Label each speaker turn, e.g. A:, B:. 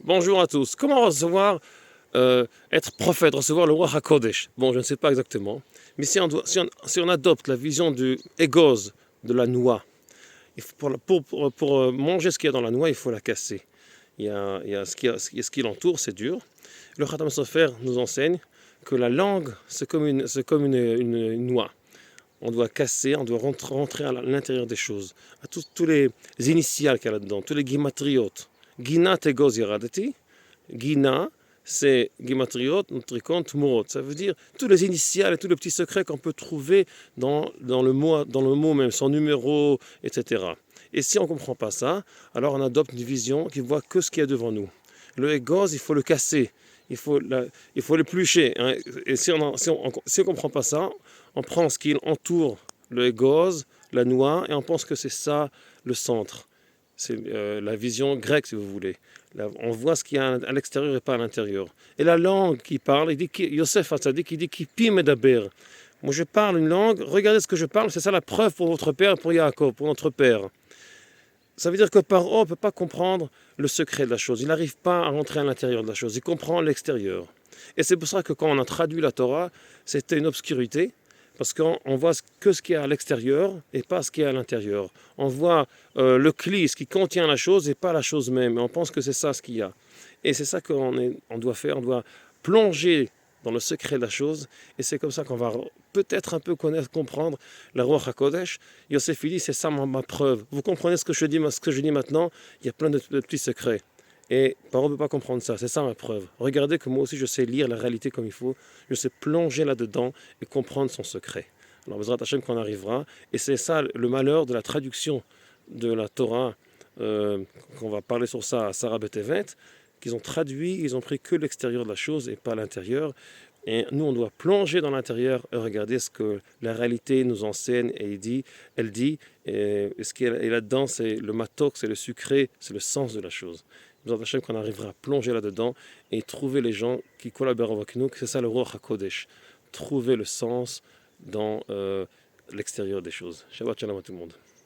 A: Bonjour à tous. Comment recevoir, être prophète, recevoir le roi HaKodesh? Bon, je ne sais pas exactement. Mais si on adopte la vision du égos, de la noix, pour manger ce qu'il y a dans la noix, il faut la casser. Il y a ce qui l'entoure, c'est dur. Le Khatam Sofer nous enseigne que la langue, c'est comme une noix. On doit casser, on doit rentrer à l'intérieur des choses. À tous les initiales qu'il y a là-dedans, tous les gimatriotes. Gina tegos yaradati. Gina, c'est Gimatriot, Nutricon, Tmurot. Ça veut dire tous les initiales et tous les petits secrets qu'on peut trouver dans le mot même, son numéro, etc. Et si on ne comprend pas ça, alors on adopte une vision qui voit que ce qu'il y a devant nous. Le égos, il faut le casser, il faut l'éplucher. Hein. Et si on ne comprend pas ça, on prend ce qui entoure le égos, la noix, et on pense que c'est ça le centre. C'est la vision grecque, si vous voulez. Là, on voit ce qu'il y a à l'extérieur et pas à l'intérieur. Et la langue qui parle, il dit Yosef Hatzadik, il dit Kipi Medaber. Moi, je parle une langue, regardez ce que je parle, c'est ça la preuve pour votre père, pour Yaakov, pour notre père. Ça veut dire que Paro ne peut pas comprendre le secret de la chose. Il n'arrive pas à rentrer à l'intérieur de la chose. Il comprend l'extérieur. Et c'est pour ça que quand on a traduit la Torah, c'était une obscurité. Parce qu'on voit que ce qu'il y a à l'extérieur et pas ce qu'il y a à l'intérieur. On voit le cli, ce qui contient la chose et pas la chose même. Et on pense que c'est ça ce qu'il y a. Et c'est ça qu'on doit faire. On doit plonger dans le secret de la chose. Et c'est comme ça qu'on va peut-être un peu connaître, comprendre la Ruach HaKodesh. Yosef dit, c'est ça ma preuve. Vous comprenez ce que je dis maintenant? Il y a plein de petits secrets. Et Paro ne peut pas comprendre ça, c'est ça ma preuve. Regardez que moi aussi je sais lire la réalité comme il faut, je sais plonger là-dedans et comprendre son secret. Alors Bezrat Hashem qu'on arrivera, et c'est ça le malheur de la traduction de la Torah, qu'on va parler sur ça à Sarah Betevet, qu'ils ont traduit, ils ont pris que l'extérieur de la chose et pas l'intérieur. Et nous, on doit plonger dans l'intérieur et regarder ce que la réalité nous enseigne et elle dit, et ce qui est là-dedans, c'est le matok, c'est le sucré, c'est le sens de la chose. Nous avons qu'on arrivera à plonger là-dedans et trouver les gens qui collaborent avec nous, c'est ça le Ruach HaKodesh. Trouver le sens dans l'extérieur des choses. Shabbat shalom à tout le monde.